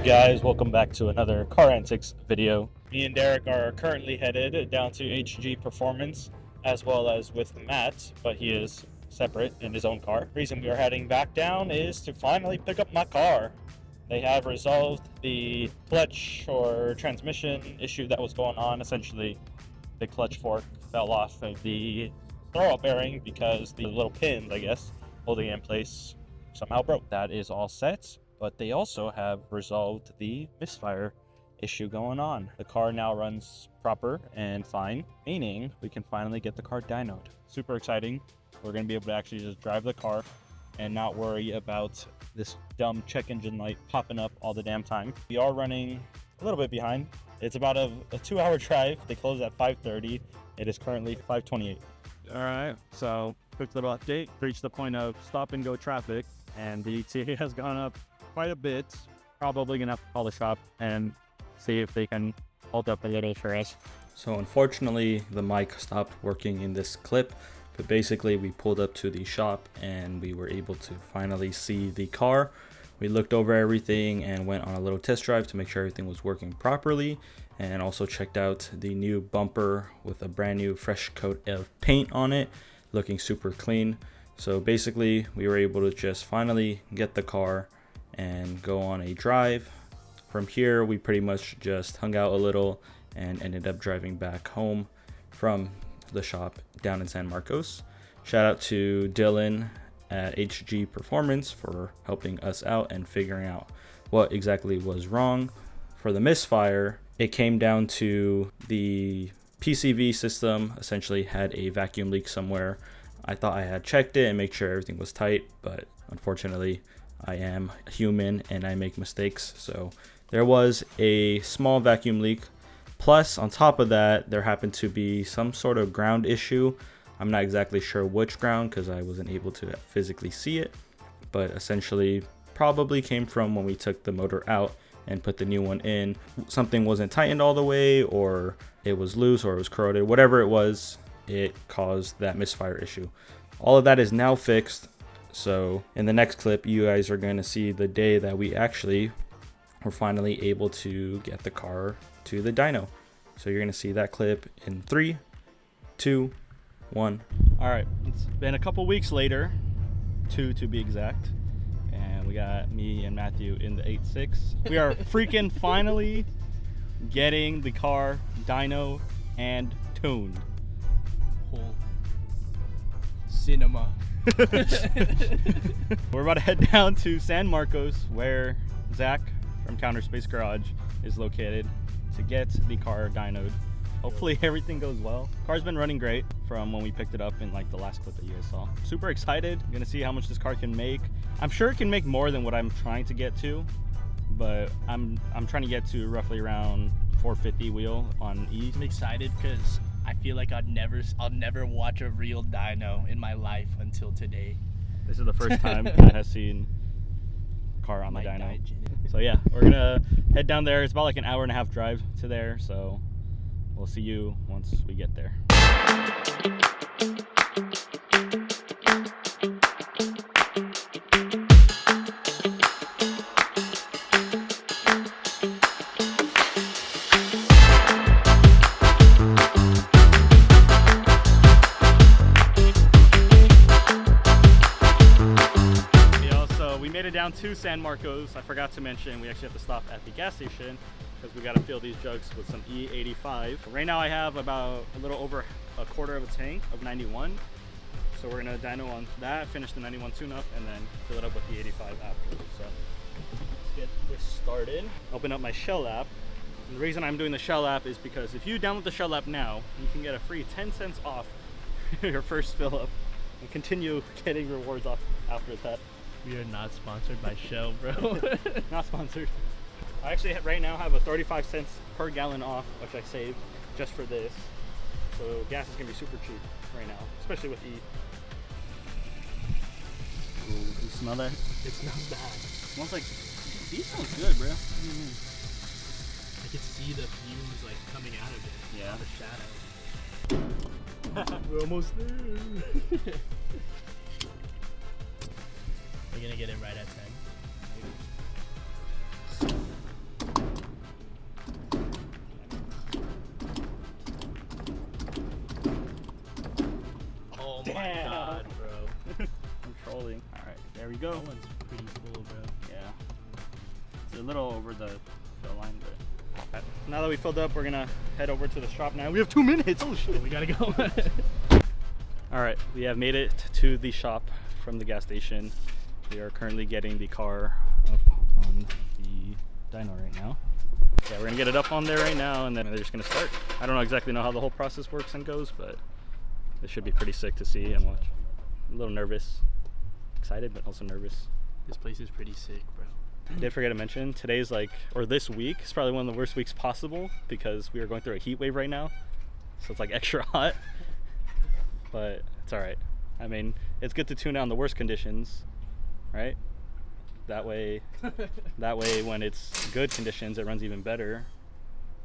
guys, welcome back to another car antics video. Me and Derek are currently headed down to HG Performance as well as with Matt, but he is separate in his own car. The reason we are heading back down is to finally pick up my car. They have resolved the clutch or transmission issue that was going on. Essentially, the clutch fork fell off of the throw-up bearing because the little pins, I guess, holding it in place somehow broke. That is all set. But they also have resolved the misfire issue going on. The car now runs proper and fine, meaning we can finally get the car dynoed. Super exciting. We're going to be able to actually just drive the car and not worry about this dumb check engine light popping up all the damn time. We are running a little bit behind. It's about a 2-hour drive. They close at 5:30. It is currently 5:28. All right, so quick little update. Reached the point of stop and go traffic, and the ETA has gone up quite a bit. Probably gonna have to call the shop and see if they can hold up a little for us. So unfortunately the mic stopped working in this clip, but basically we pulled up to the shop and we were able to finally see the car. We looked over everything and went on a little test drive to make sure everything was working properly, and also checked out the new bumper with a brand new fresh coat of paint on it, looking super clean. So basically we were able to just finally get the car and go on a drive. From here we pretty much just hung out a little and ended up driving back home from the shop down in San Marcos. Shout out to Dylan at HG Performance for helping us out and figuring out what exactly was wrong. For the misfire, it came down to the PCV system essentially had a vacuum leak somewhere. I thought I had checked it and make sure everything was tight, but unfortunately I am human and I make mistakes. So there was a small vacuum leak. Plus, on top of that, there happened to be some sort of ground issue. I'm not exactly sure which ground because I wasn't able to physically see it, but essentially probably came from when we took the motor out and put the new one in. Something wasn't tightened all the way, or it was loose, or it was corroded. Whatever it was, it caused that misfire issue. All of that is now fixed. So in the next clip, you guys are going to see the day that we actually were finally able to get the car to the dyno. So you're going to see that clip in 3, 2, 1. All right, it's been a couple weeks later, 2 to be exact, and we got me and Matthew in the 8.6. We are freaking finally getting the car dyno and tuned. Whole cinema. We're about to head down to San Marcos, where Zach from Counter Space Garage is located, to get the car dynoed. Hopefully everything goes well. Car's been running great from when we picked it up in like the last clip that you guys saw. Super excited. I'm gonna see how much this car can make. I'm sure it can make more than what I'm trying to get to, but I'm trying to get to roughly around 450 wheel on E. I'm excited because I feel like I'll never watch a real dyno in my life until today. This is the first time Matt has seen a car on the dyno. So yeah, we're gonna head down there. It's about like an hour and a half drive to there, so we'll see you once we get there. Down to San Marcos. I forgot to mention we actually have to stop at the gas station because we got to fill these jugs with some E85. Right now I have about a little over a quarter of a tank of 91, so we're gonna dyno on that, finish the 91 tune-up, and then fill it up with the 85 after. So let's get this started. Open up my Shell app. And the reason I'm doing the Shell app is because if you download the Shell app now, you can get a free 10 cents off your first fill up and continue getting rewards off after that. We are not sponsored by Shell, bro. Not sponsored. I actually right now have a 35 cents per gallon off, which I saved just for this. So gas is gonna be super cheap right now, especially with E. Ooh, you smell that? It smells bad. Smells like, these smells good, bro. I can see the fumes like coming out of it. Yeah. The shadow. We're almost there. We're gonna get it right at 10. There we go. That one's pretty cool, bro. Yeah. It's a little over the fill line, but now that we filled up, we're gonna head over to the shop now. We have 2 minutes. Oh shit. We gotta go. All right, we have made it to the shop from the gas station. We are currently getting the car up on the dyno right now. Yeah, we're gonna get it up on there right now, and then they're just gonna start. I don't exactly know how the whole process works and goes, but it should be pretty sick to see and watch. I'm a little nervous, excited, but also nervous. This place is pretty sick, bro. I did forget to mention, today's this week is probably one of the worst weeks possible because we are going through a heat wave right now. So it's like extra hot, but it's all right. I mean, it's good to tune out in the worst conditions, right? That way when it's good conditions, it runs even better.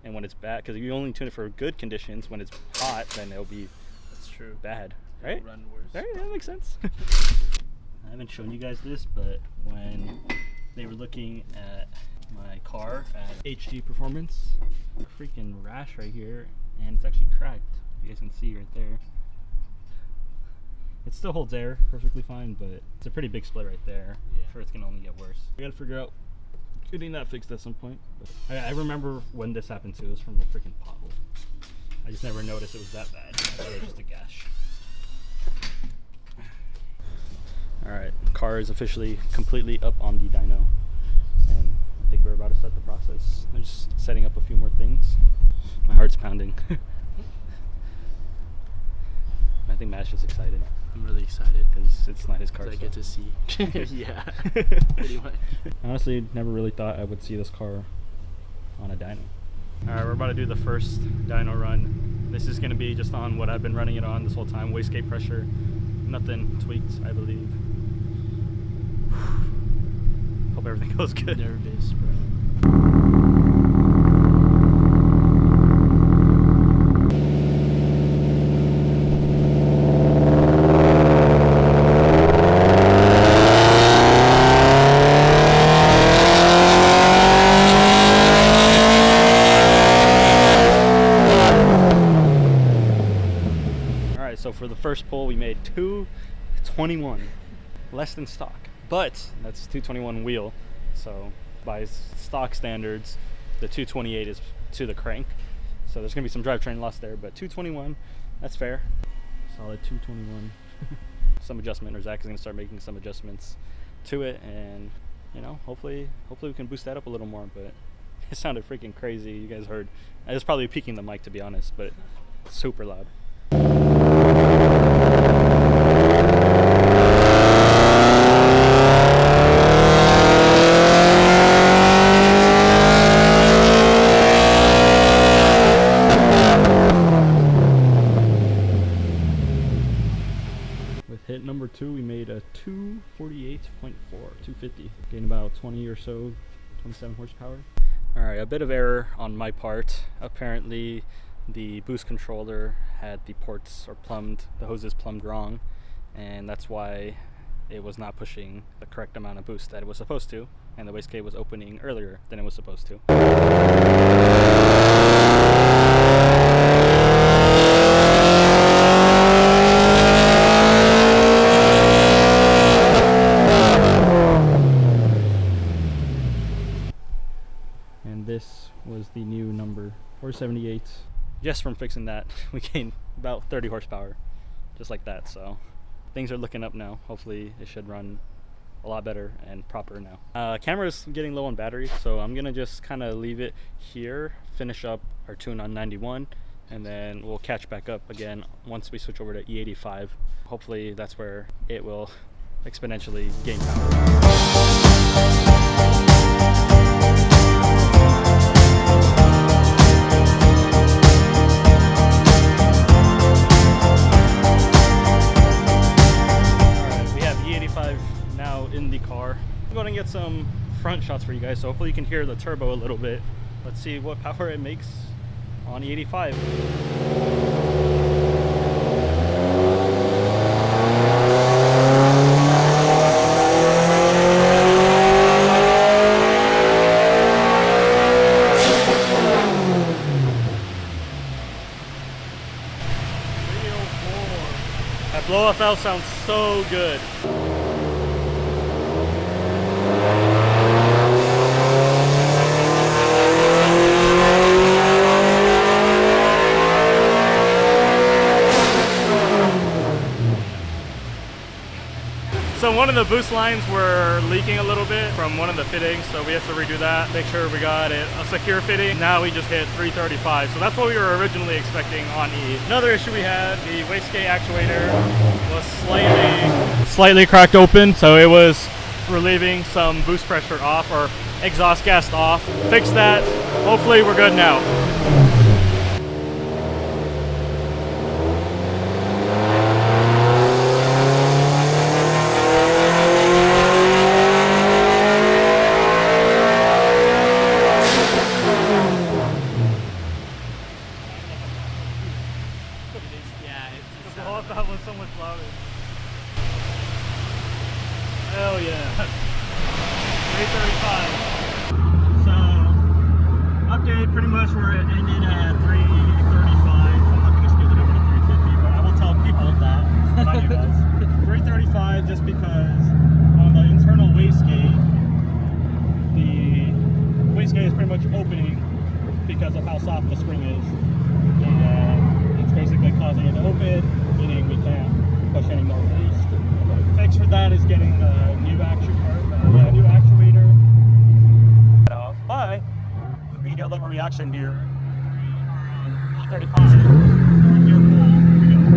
And when it's bad, because you only tune it for good conditions, when it's hot, then it'll be That's true. bad, right? It'll run worse. Right, that makes sense. I haven't shown you guys this, but when they were looking at my car at HG Performance, a freaking rash right here, and it's actually cracked. You guys can see right there. It still holds air perfectly fine, but it's a pretty big split right there. Yeah. I'm sure it's gonna only get worse. I gotta figure out getting that fixed at some point. But I remember when this happened too. It was from a freaking pothole. I just never noticed it was that bad. I thought it was just a gash. Alright, car is officially completely up on the dyno, and I think we're about to start the process. I'm just setting up a few more things. My heart's pounding. I think Matt's just excited I'm really excited because it's not his car. because I so. get to see. Yeah, pretty much. Honestly, never really thought I would see this car on a dyno. Alright, we're about to do the first dyno run. This is going to be just on what I've been running it on this whole time. Wastegate pressure, nothing tweaked, I believe. Hope everything goes good. Nervous, bro. Alright, so for the first pull we made 221, less than stock, but that's 221 wheel, so by stock standards the 228 is to the crank, so there's gonna be some drivetrain loss there, but 221, that's fair. Solid 221. Some adjustment, or Zach is gonna start making some adjustments to it, and you know, hopefully we can boost that up a little more. But it sounded freaking crazy. You guys heard. I was probably peaking the mic, to be honest, but it's super loud. With hit number 2, we made a 248.4, 250, gained about 20 or so, 27 horsepower. Alright, a bit of error on my part. Apparently the boost controller had the ports or the hoses plumbed wrong, and that's why it was not pushing the correct amount of boost that it was supposed to, and the wastegate was opening earlier than it was supposed to. And this was the new number, 478. Just from fixing that, we gained about 30 horsepower, just like that. So things are looking up now. Hopefully it should run a lot better and proper now. Camera's getting low on battery, so I'm gonna just kind of leave it here, finish up our tune on 91, and then we'll catch back up again once we switch over to E85. Hopefully that's where it will exponentially gain power. Now in the car. I'm going to get some front shots for you guys, so hopefully you can hear the turbo a little bit. Let's see what power it makes on E85. That blow off valve sounds so good. one of the boost lines were leaking a little bit from one of the fittings, so we had to redo that, make sure we got it a secure fitting. Now we just hit 335, so that's what we were originally expecting on E. Another issue we had, the wastegate actuator was slightly cracked open, so it was relieving some boost pressure off or exhaust gas off. Fixed that. Hopefully we're good now. That was so much louder. Hell yeah. 335. So, update pretty much where it ended at 335. I'm not going to skip it over to 350, but I will tell people that, not you guys. 335 just because on the internal wastegate, the wastegate is pretty much opening because of how soft the spring is. And it's basically causing it to open, meaning we can't push any more boost. The fix for that is getting a new actuator. But we get a little reaction here. 35. Gear pull. Here we go.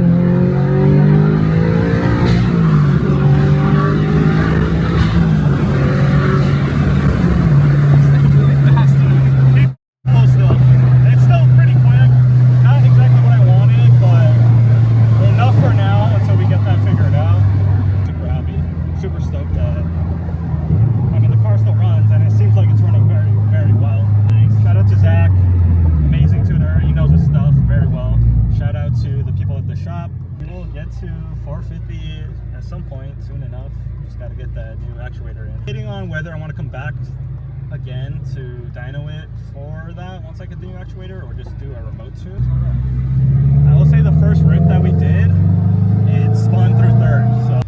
To 450 at some point soon enough. Just got to get that new actuator in. Debating on whether I want to come back again to dyno it for that once I get the new actuator, or just do a remote tune. I will say the first rip that we did, it spun through third. So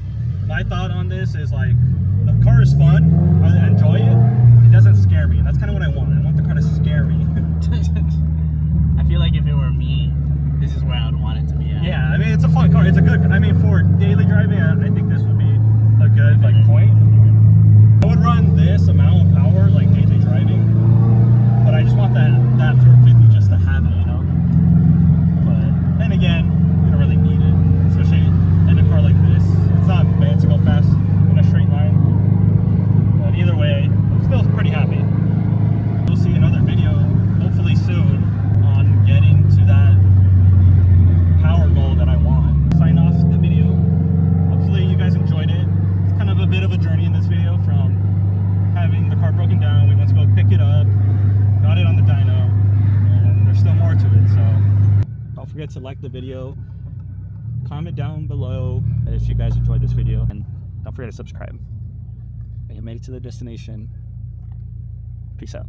my thought on this is like, the car is fun, I enjoy it, it doesn't scare me, and that's kind of what I want. I want the car to scare me. I feel like if it were me, this is where I would want it to be at. Yeah, I mean, it's a fun car. It's a good, I mean, for daily driving, I think this would be a good, like, point. I would run this amount of power, like, daily driving, but I just want that 450 just to have it, you know? But then again, you don't really need it, especially in a car like this. It's not meant to go fast in a straight line. But either way, I'm still pretty happy. We'll see another video, hopefully soon, on getting to that power goal that I want. Sign off the video. Hopefully you guys enjoyed it. It's kind of a bit of a journey in this video from having the car broken down. We went to go pick it up, got it on the dyno, and there's still more to it. So don't forget to like the video, comment down below if you guys enjoyed this video, and don't forget to subscribe. You made it to the destination. Peace out.